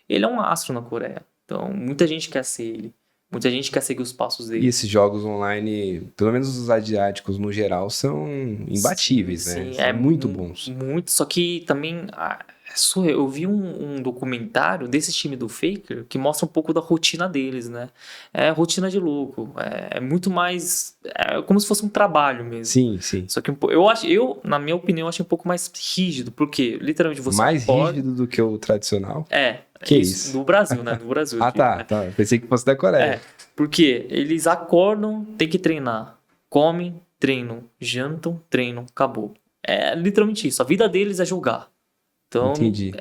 Ele é um astro na Coreia. Então, muita gente quer ser ele. Muita gente quer seguir os passos E dele. esses jogos online, pelo menos os asiáticos no geral, são imbatíveis, né? Sim, São muito bons. muito. Só que também eu vi um documentário desse time do Faker que mostra um pouco da rotina deles, né? É rotina de louco. É muito mais. É como se fosse um trabalho mesmo. Sim, sim. Só que na minha opinião, achei um pouco mais rígido, porque literalmente você Mais acorda. rígido do que o tradicional? É, Que isso? No Brasil, né? No Brasil. Ah, aqui, tá, né? tá. Pensei que fosse da Coreia. É, porque eles acordam, tem que treinar. Comem, treinam. Jantam, treinam. Acabou. É literalmente isso. A vida deles é jogar. Entendi.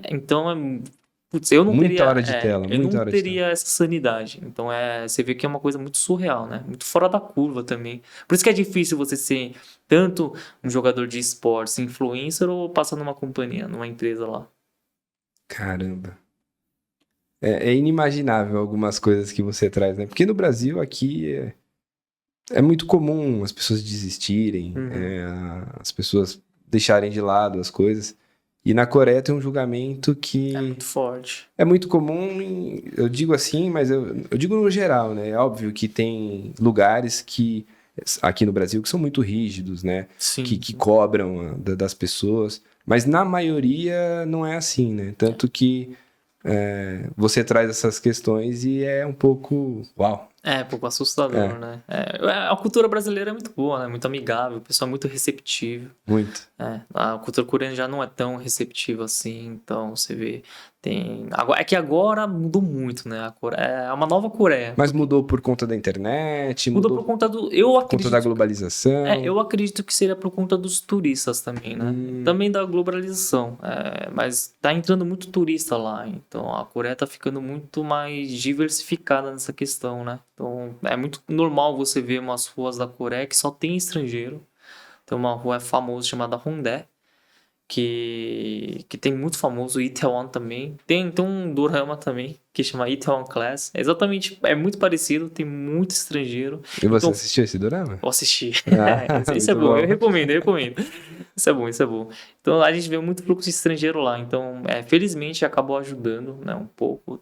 Putz, eu não Muita teria, hora de tela, eu muita não hora de tela. teria essa sanidade. Então você vê que é uma coisa muito surreal, né? Muito fora da curva também. Por isso que é difícil você ser tanto um jogador de esportes, influencer ou passar numa companhia, numa empresa lá. Caramba. É inimaginável algumas coisas que você traz, né? Porque no Brasil, aqui, é muito comum as pessoas desistirem, Uhum. as pessoas deixarem de lado as coisas. E na Coreia tem um julgamento É que muito forte. é muito comum, eu digo assim, mas eu digo no geral, né? É óbvio que tem lugares que, aqui no Brasil, que são muito rígidos, né? Sim. Que cobram das pessoas. Mas na maioria não é assim, né? Tanto que você traz essas questões e é um pouco. Uau! É, um pouco assustador, É, né? A cultura brasileira é muito boa, né? Muito amigável, o pessoal é muito receptivo. muito. A cultura coreana já não é tão receptiva assim, então você vê. É que agora mudou muito, né? A Coreia, é uma nova Coreia. Mas mudou por conta da internet, Mudou mudou por conta por conta da globalização. eu acredito que seria por conta dos turistas também, né? Também da globalização. Mas tá entrando muito turista lá, então a Coreia tá ficando muito mais diversificada nessa questão, né? Então é muito normal você ver umas ruas da Coreia que só tem estrangeiro. Tem uma rua famosa chamada Hongdae, que tem muito famoso, Itaewon também. Tem um dorama também, que chama Itaewon Class. É muito parecido, tem muito estrangeiro. E você Então, assistiu esse dorama? eu assisti. Isso é Muito bom, bom. eu recomendo. Isso é bom. Então, a gente vê muito fluxo de estrangeiro lá. Então, felizmente, acabou ajudando, né, um pouco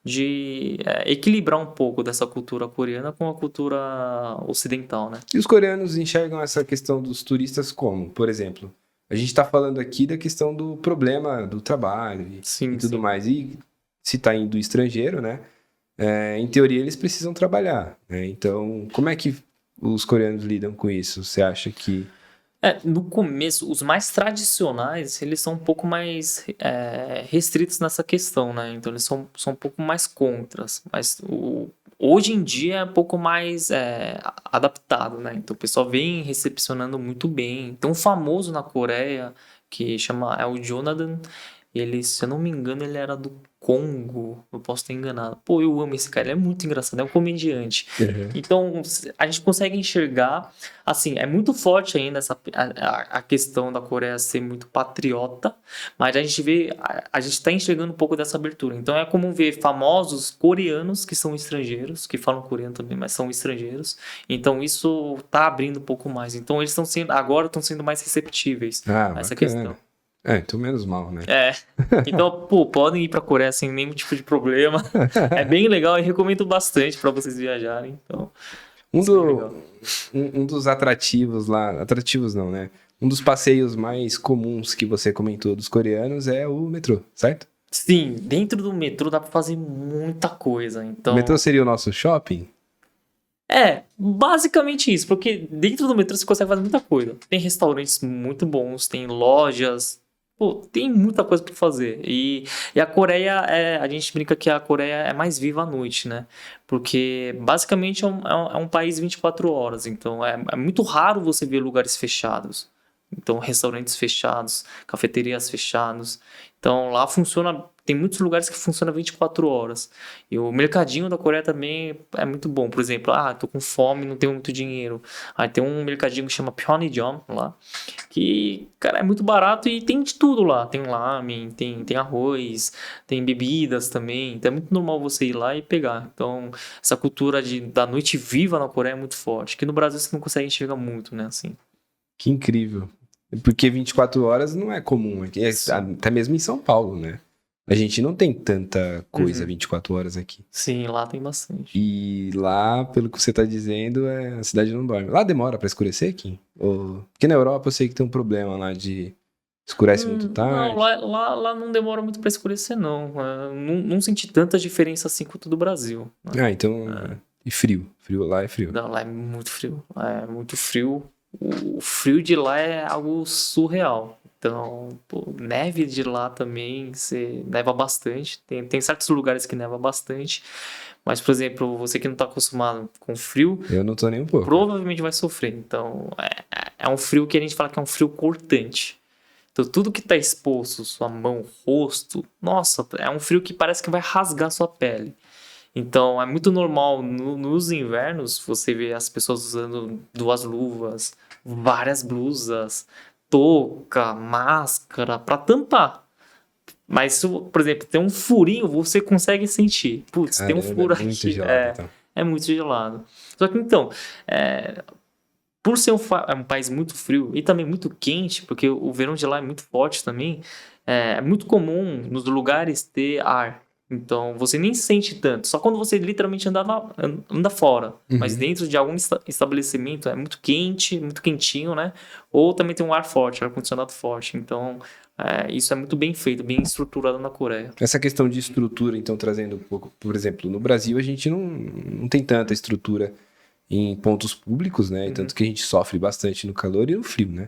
de equilibrar um pouco dessa cultura coreana com a cultura ocidental, né? E os coreanos enxergam essa questão dos turistas como? Por exemplo, a gente está falando aqui da questão do problema do trabalho e Sim, tudo sim. mais. E se está indo estrangeiro, né? Em teoria, eles precisam trabalhar, né? Então, como é que os coreanos lidam com isso? Você acha que... No começo, os mais tradicionais, eles são um pouco mais restritos nessa questão, né? Então, eles são um pouco mais contras. Mas hoje em dia é um pouco mais adaptado, né? Então, o pessoal vem recepcionando muito bem. Tem um famoso na Coreia que é o Jonathan. Ele, se eu não me engano, ele era do Congo. Eu posso estar enganado. Pô, eu amo esse cara. Ele é muito engraçado. É um comediante. Então, a gente consegue enxergar. Assim, é muito forte ainda a questão da Coreia ser muito patriota, mas a gente vê, a gente está enxergando um pouco dessa abertura. Então é como ver famosos coreanos que são estrangeiros, que falam coreano também, mas são estrangeiros. Então isso está abrindo um pouco mais. Então eles agora estão sendo mais receptíveis a essa bacana. questão. Então menos mal, né? Então, podem ir pra Coreia sem nenhum tipo de problema. É bem legal e recomendo bastante pra vocês viajarem. Então, um dos atrativos lá, atrativos não, né? Um dos passeios mais comuns que você comentou dos coreanos é o metrô, certo? sim, dentro do metrô dá pra fazer muita coisa. O Então, metrô seria o nosso shopping? basicamente isso, porque dentro do metrô você consegue fazer muita coisa. Tem restaurantes muito bons, tem lojas, tem muita coisa pra fazer. E a Coreia, a gente brinca que a Coreia é mais viva à noite, né? Porque basicamente é um país 24 horas, então é muito raro você ver lugares fechados. Então, restaurantes fechados, cafeterias fechadas. Então, lá funciona. Tem muitos lugares que funcionam 24 horas. E o mercadinho da Coreia também é muito bom. Por exemplo, tô com fome, não tenho muito dinheiro. Aí tem um mercadinho que chama Pyeongjong lá, que, cara, é muito barato e tem de tudo lá. Tem lamen, tem arroz, tem bebidas também. Então é muito normal você ir lá e pegar. Então, essa cultura da noite viva na Coreia é muito forte. Aqui no Brasil você não consegue enxergar muito, né, assim. Que incrível. Porque 24 horas não é comum aqui, até mesmo em São Paulo, né? A gente não tem tanta coisa 24 horas aqui. Sim, lá tem bastante. E lá, pelo que você tá dizendo, a cidade não dorme. Lá demora pra escurecer, Kim? Porque na Europa eu sei que tem um problema lá de escurece muito tarde. Não, lá não demora muito pra escurecer, não. Não senti tanta diferença assim quanto do Brasil. Né? Então... E frio. Frio lá é frio. Não, lá é muito frio. Lá é muito frio. O frio de lá é algo surreal. Então, neve de lá também, neva bastante. Tem certos lugares que neva bastante. Mas, por exemplo, você que não está acostumado com frio, eu não tô nem um pouco. Provavelmente vai sofrer. Então, é um frio que a gente fala que é um frio cortante. Então, tudo que está exposto, sua mão, rosto, nossa, é um frio que parece que vai rasgar sua pele. Então, é muito normal nos invernos você ver as pessoas usando 2 luvas, várias blusas, touca, máscara para tampar. Mas, por exemplo, tem um furinho, você consegue sentir. Putz, tem um furo aqui. Muito gelado, então. É muito gelado. Só que, então, por ser um país muito frio e também muito quente, porque o verão de lá é muito forte também, é muito comum nos lugares ter ar. Então, você nem sente tanto. Só quando você literalmente anda fora. Mas dentro de algum estabelecimento é muito quente, muito quentinho, né? Ou também tem um ar forte, ar-condicionado forte. Então, isso é muito bem feito, bem estruturado na Coreia. Essa questão de estrutura, então, trazendo um pouco... Por exemplo, no Brasil a gente não tem tanta estrutura em pontos públicos, né? Tanto que a gente sofre bastante no calor e no frio, né?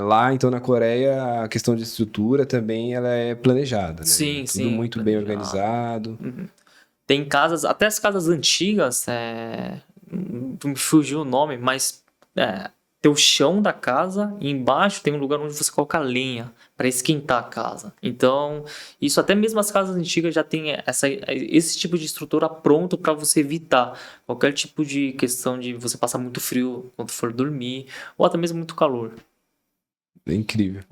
Lá, então, na Coreia, a questão de estrutura também ela é planejada, né? Sim, Tudo muito bem organizado. Tem casas, até as casas antigas, me fugiu o nome, mas tem o chão da casa e embaixo tem um lugar onde você coloca lenha para esquentar a casa. Então, isso até mesmo as casas antigas já tem esse tipo de estrutura pronto para você evitar qualquer tipo de questão de você passar muito frio quando for dormir ou até mesmo muito calor. É incrível.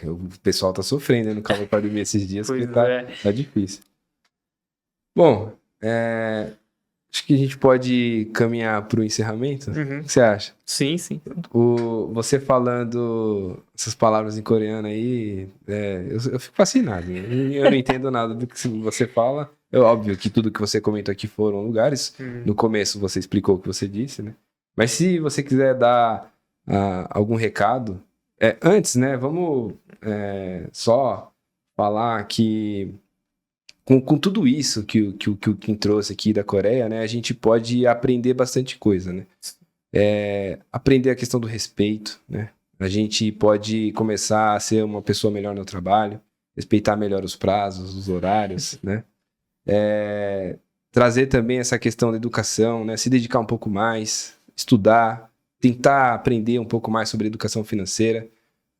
O pessoal tá sofrendo no calor para dormir esses dias, Pois porque tá difícil. Bom, acho que a gente pode caminhar para o encerramento. O que você acha? Sim, sim. Você falando essas palavras em coreano aí, eu fico fascinado. Né? Eu não entendo nada do que você fala. É óbvio que tudo que você comentou aqui foram lugares. No começo você explicou o que você disse, né? Mas se você quiser dar algum recado... antes, né? Vamos só falar que... Com tudo isso que o Kim trouxe aqui da Coreia, né, a gente pode aprender bastante coisa, né? Aprender a questão do respeito, né? A gente pode começar a ser uma pessoa melhor no trabalho, respeitar melhor os prazos, os horários, né? Trazer também essa questão da educação, né? Se dedicar um pouco mais, estudar, tentar aprender um pouco mais sobre educação financeira.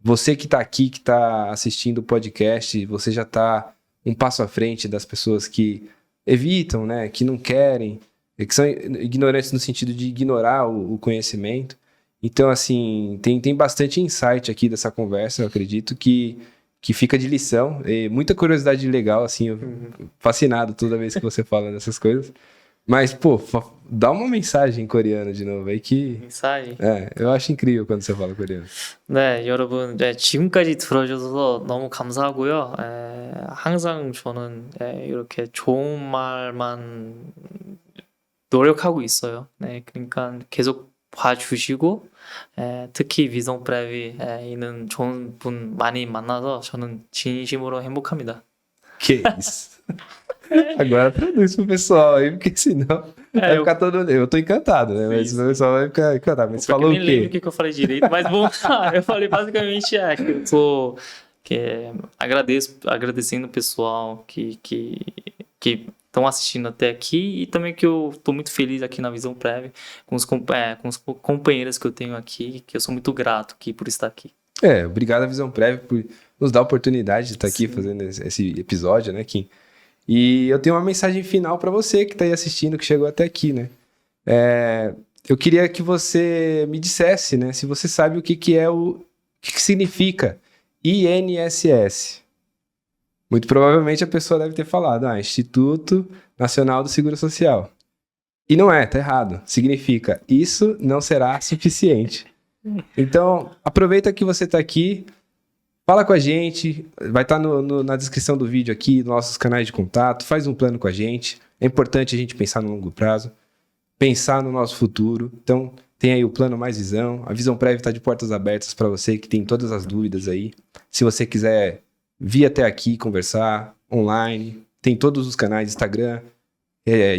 Você que está aqui, que está assistindo o podcast, você já está um passo à frente das pessoas que evitam, né, que não querem, que são ignorantes no sentido de ignorar o conhecimento. Então, assim, tem bastante insight aqui dessa conversa, eu acredito, que fica de lição. E muita curiosidade legal, assim, eu fascinado toda vez que você fala dessas coisas. Mas, pô, dá uma mensagem em coreano de novo aí que... Mensagem. eu acho incrível quando você fala coreano. 네, 여러분, 네, 지금까지 들어주셔서 너무 감사하고요. 항상 저는 이렇게 좋은 말만 노력하고 있어요. 네, 그러니까 계속 봐주시고, 특히 Visão Prev 있는 좋은 분 많이 만나서 저는 진심으로 행복합니다. Que isso. Agora traduz pro pessoal aí, porque senão vai ficar todo... Eu tô encantado, né? Mas o pessoal vai ficar encantado. Mas você falou o nem lembro quê? o que eu falei direito, mas bom, eu falei basicamente que eu tô agradecendo o pessoal que estão assistindo até aqui e também que eu tô muito feliz aqui na Visão Prev com os companheiros que eu tenho aqui, que eu sou muito grato aqui por estar aqui. Obrigado à Visão Prev por nos dar a oportunidade de estar aqui fazendo esse episódio, né, Kim? E eu tenho uma mensagem final para você que está aí assistindo, que chegou até aqui, né? Eu queria que você me dissesse, né, se você sabe o que que significa INSS. Muito provavelmente a pessoa deve ter falado, Instituto Nacional do Seguro Social. E não é, tá errado. Significa, isso não será suficiente. Então, aproveita que você está aqui, fala com a gente, vai estar na descrição do vídeo aqui, nossos canais de contato, faz um plano com a gente. É importante a gente pensar no longo prazo, pensar no nosso futuro. Então, tem aí o Plano Mais Visão. A Visão Prev está de portas abertas para você que tem todas as dúvidas aí. Se você quiser vir até aqui conversar online, tem todos os canais, Instagram,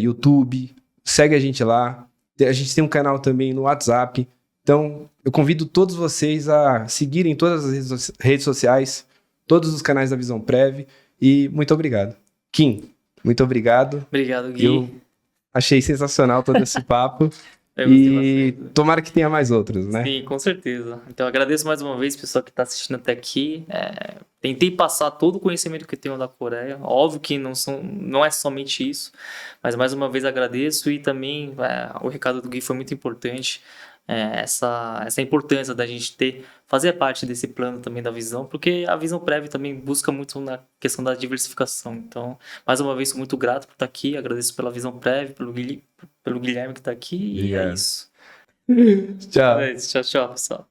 YouTube, segue a gente lá. A gente tem um canal também no WhatsApp. Então, eu convido todos vocês a seguirem todas as redes sociais, todos os canais da Visão Prev. E muito obrigado. Kim, muito obrigado. Obrigado, Gui. Eu achei sensacional todo esse papo. Tomara que tenha mais outros, né? Sim, com certeza. Então, eu agradeço mais uma vez, pessoal que está assistindo até aqui. Tentei passar todo o conhecimento que eu tenho da Coreia. Óbvio que não é somente isso, mas mais uma vez agradeço e também o recado do Gui foi muito importante. Essa importância da gente fazer parte desse plano também da visão, porque a Visão Prev também busca muito na questão da diversificação. Então, mais uma vez, sou muito grato por estar aqui, agradeço pela Visão Prev, pelo Guilherme que está aqui, e é isso. Tchau. É isso, tchau, pessoal.